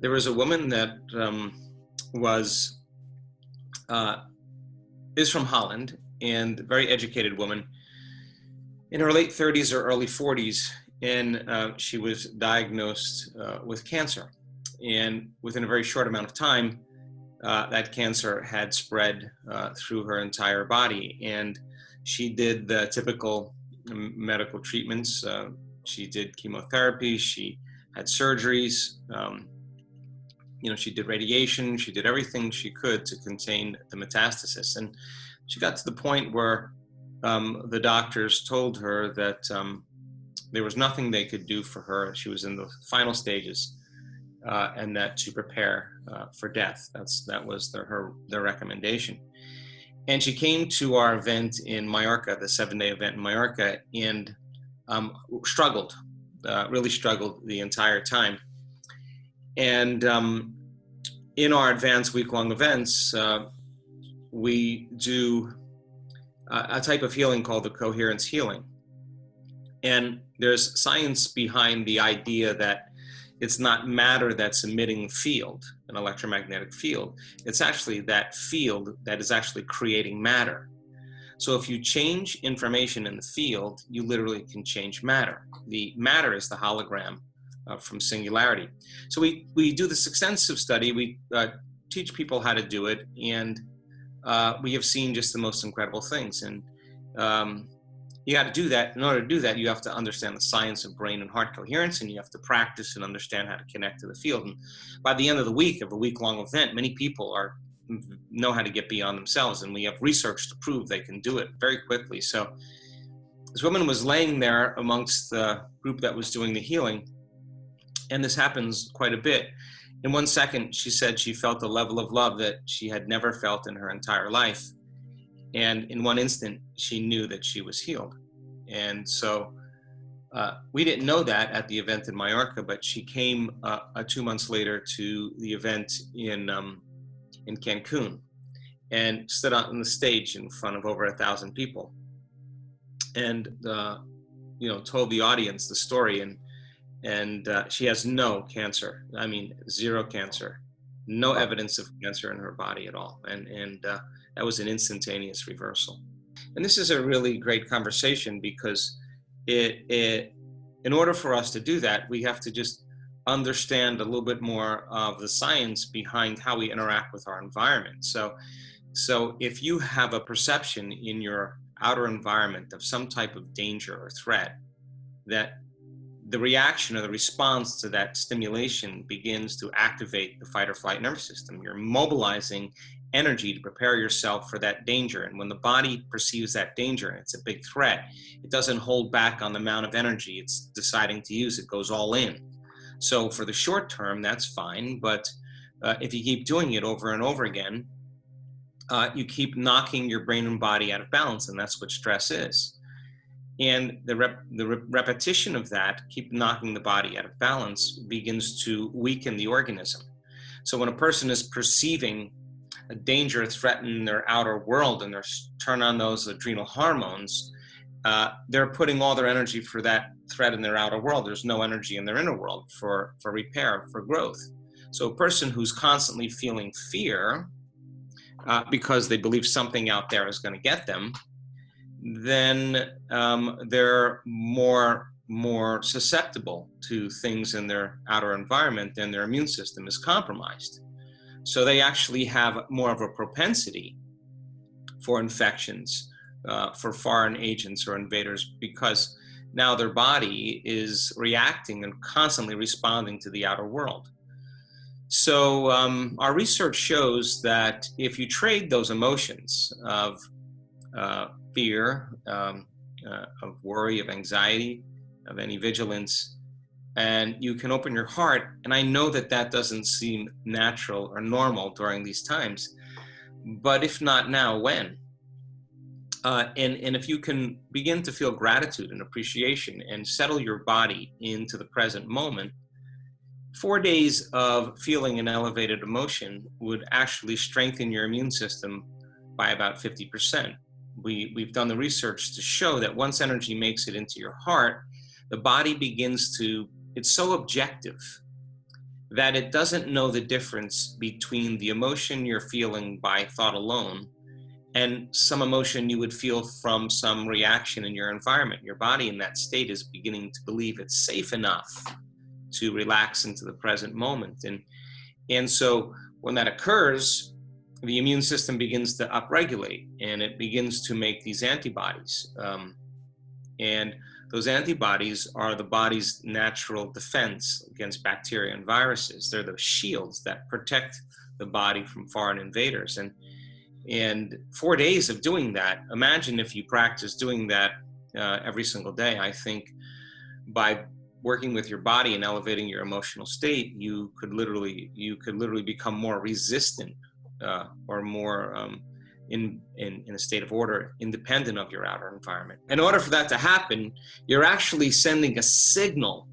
There was a woman that was is from Holland, and a very educated woman in her late 30s or early 40s, and she was diagnosed with cancer. And within a very short amount of time, that cancer had spread through her entire body. And she did the typical medical treatments. She did chemotherapy, she had surgeries, she did radiation, she did everything she could to contain the metastasis. And she got to the point where the doctors told her that there was nothing they could do for her. She was in the final stages, and that to prepare for death. That was their recommendation. And she came to our event in Mallorca, the 7-day event in Mallorca, and struggled, really struggled the entire time. And in our advanced week-long events, we do a type of healing called the coherence healing. And there's science behind the idea that it's not matter that's emitting field, an electromagnetic field. It's actually that field that is actually creating matter. So if you change information in the field, you literally can change matter. The matter is the hologram from singularity. So we do this extensive study. We teach people how to do it, and we have seen just the most incredible things. And you got to do that. In order to do that, you have to understand the science of brain and heart coherence, and you have to practice and understand how to connect to the field. And by the end of the week, of a week-long event, many people know how to get beyond themselves, and we have research to prove they can do it very quickly. So this woman was laying there amongst the group that was doing the healing, and this happens quite a bit. In 1 second, she said she felt a level of love that she had never felt in her entire life. And in one instant, she knew that she was healed. And so we didn't know that at the event in Mallorca, but she came 2 months later to the event in Cancun and stood out on the stage in front of over 1,000 people and told the audience the story. And she has no cancer. I mean, zero cancer, no evidence of cancer in her body at all. And that was an instantaneous reversal. And this is a really great conversation because in order for us to do that, we have to just understand a little bit more of the science behind how we interact with our environment. So if you have a perception in your outer environment of some type of danger or threat, that the reaction or the response to that stimulation begins to activate the fight or flight nervous system. You're mobilizing energy to prepare yourself for that danger. And when the body perceives that danger and it's a big threat, it doesn't hold back on the amount of energy it's deciding to use. It goes all in. So for the short term, that's fine. But if you keep doing it over and over again, you keep knocking your brain and body out of balance. And that's what stress is. And the repetition of that, keep knocking the body out of balance, begins to weaken the organism. So when a person is perceiving a danger threatening their outer world and they're turn on those adrenal hormones, they're putting all their energy for that threat in their outer world. There's no energy in their inner world for repair, for growth. So a person who's constantly feeling fear because they believe something out there is going to get them, then they're more susceptible to things in their outer environment, and their immune system is compromised. So they actually have more of a propensity for infections, for foreign agents or invaders, because now their body is reacting and constantly responding to the outer world. So our research shows that if you trade those emotions of fear, of worry, of anxiety, of any vigilance, and you can open your heart, and I know that doesn't seem natural or normal during these times, but if not now, when? And if you can begin to feel gratitude and appreciation and settle your body into the present moment, 4 days of feeling an elevated emotion would actually strengthen your immune system by about 50%. We've done the research to show that once energy makes it into your heart, the body begins to, it's so objective that it doesn't know the difference between the emotion you're feeling by thought alone and some emotion you would feel from some reaction in your environment. Your body in that state is beginning to believe it's safe enough to relax into the present moment. And so when that occurs, the immune system begins to upregulate, and it begins to make these antibodies. And those antibodies are the body's natural defense against bacteria and viruses. They're the shields that protect the body from foreign invaders. And 4 days of doing that, imagine if you practice doing that every single day. I think by working with your body and elevating your emotional state, you could literally become more resistant or more in a state of order, independent of your outer environment. In order for that to happen, you're actually sending a signal,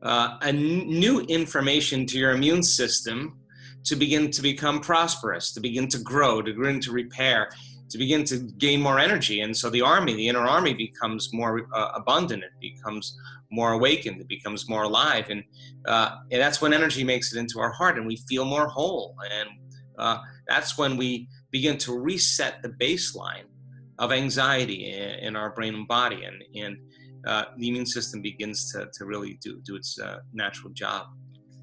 a new information to your immune system to begin to become prosperous, to begin to grow, to begin to repair, to begin to gain more energy. And so the inner army becomes more abundant, it becomes more awakened, it becomes more alive. And that's when energy makes it into our heart and we feel more whole. And that's when we begin to reset the baseline of anxiety in our brain and body. And the immune system begins to really do its natural job.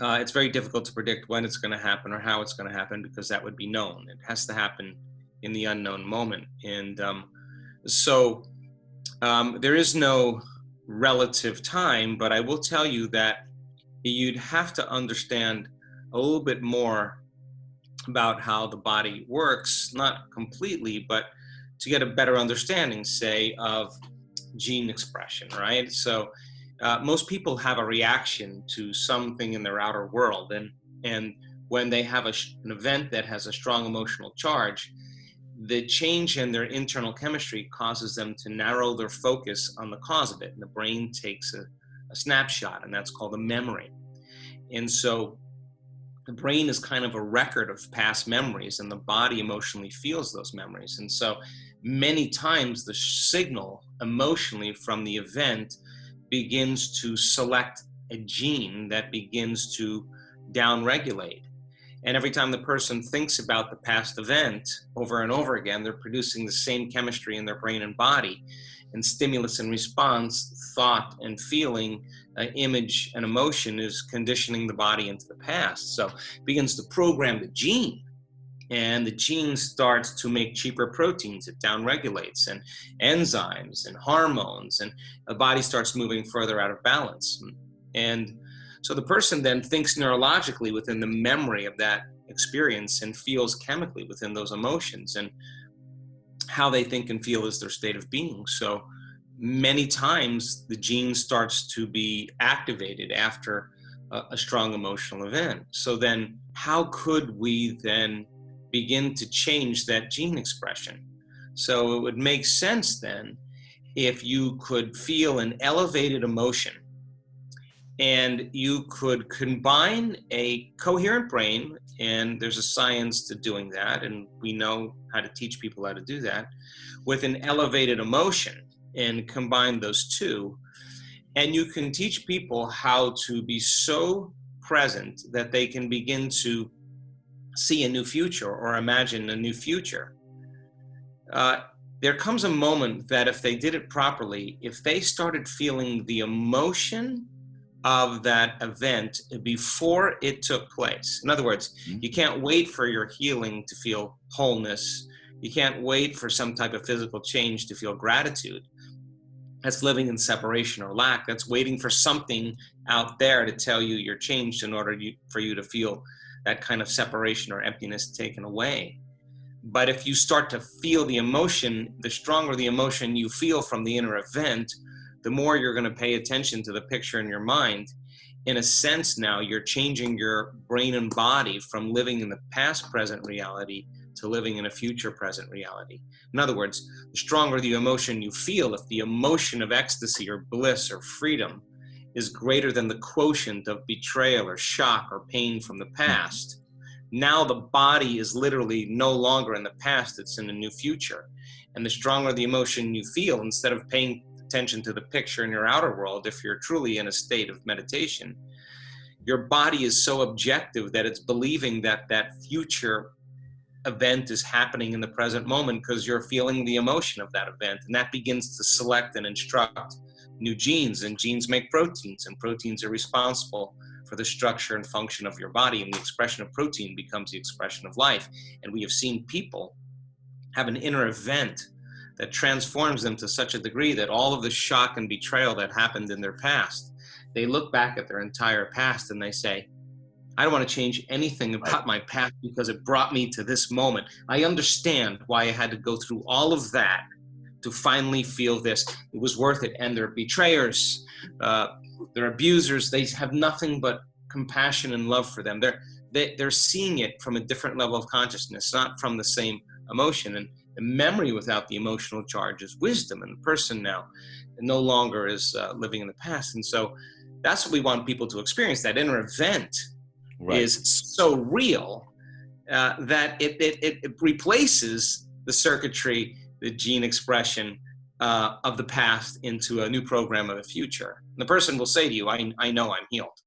It's very difficult to predict when it's going to happen or how it's going to happen, because that would be known. It has to happen in the unknown moment. And so there is no relative time, but I will tell you that you'd have to understand a little bit more about how the body works, not completely, but to get a better understanding, say, of gene expression, right? So most people have a reaction to something in their outer world, and when they have an event that has a strong emotional charge, the change in their internal chemistry causes them to narrow their focus on the cause of it, and the brain takes a snapshot, and that's called a memory. And so the brain is kind of a record of past memories, and the body emotionally feels those memories. And so many times the signal emotionally from the event begins to select a gene that begins to downregulate. And every time the person thinks about the past event over and over again, they're producing the same chemistry in their brain and body. And stimulus and response, thought and feeling, image and emotion is conditioning the body into the past. So it begins to program the gene. And the gene starts to make cheaper proteins. It downregulates, and enzymes and hormones, and the body starts moving further out of balance. And so the person then thinks neurologically within the memory of that experience and feels chemically within those emotions, and how they think and feel is their state of being. So many times the gene starts to be activated after a strong emotional event. So then how could we then begin to change that gene expression? So it would make sense then if you could feel an elevated emotion and you could combine a coherent brain, and there's a science to doing that, and we know how to teach people how to do that, with an elevated emotion, and combine those two. And you can teach people how to be so present that they can begin to see a new future or imagine a new future. There comes a moment that if they did it properly, if they started feeling the emotion of that event before it took place. In other words, you can't wait for your healing to feel wholeness. You can't wait for some type of physical change to feel gratitude. That's living in separation or lack. That's waiting for something out there to tell you you're changed in order for you to feel that kind of separation or emptiness taken away. But if you start to feel the emotion, the stronger the emotion you feel from the inner event, the more you're going to pay attention to the picture in your mind. In a sense now, you're changing your brain and body from living in the past present reality to living in a future present reality. In other words, the stronger the emotion you feel, if the emotion of ecstasy or bliss or freedom is greater than the quotient of betrayal or shock or pain from the past, now the body is literally no longer in the past, it's in a new future. And the stronger the emotion you feel, instead of paying attention to the picture in your outer world, if you're truly in a state of meditation, your body is so objective that it's believing that that future event is happening in the present moment because you're feeling the emotion of that event. And that begins to select and instruct new genes, and genes make proteins, and proteins are responsible for the structure and function of your body, and the expression of protein becomes the expression of life. And we have seen people have an inner event that transforms them to such a degree that all of the shock and betrayal that happened in their past, they look back at their entire past and they say, I don't want to change anything about my past because it brought me to this moment. I understand why I had to go through all of that to finally feel this. It was worth it. And they're betrayers, they're abusers. They have nothing but compassion and love for them. They're seeing it from a different level of consciousness, not from the same emotion. And the memory without the emotional charge is wisdom, and the person now no longer is living in the past. And so that's what we want people to experience. That inner event is so real that it replaces the circuitry, the gene expression of the past into a new program of the future. And the person will say to you, I know I'm healed.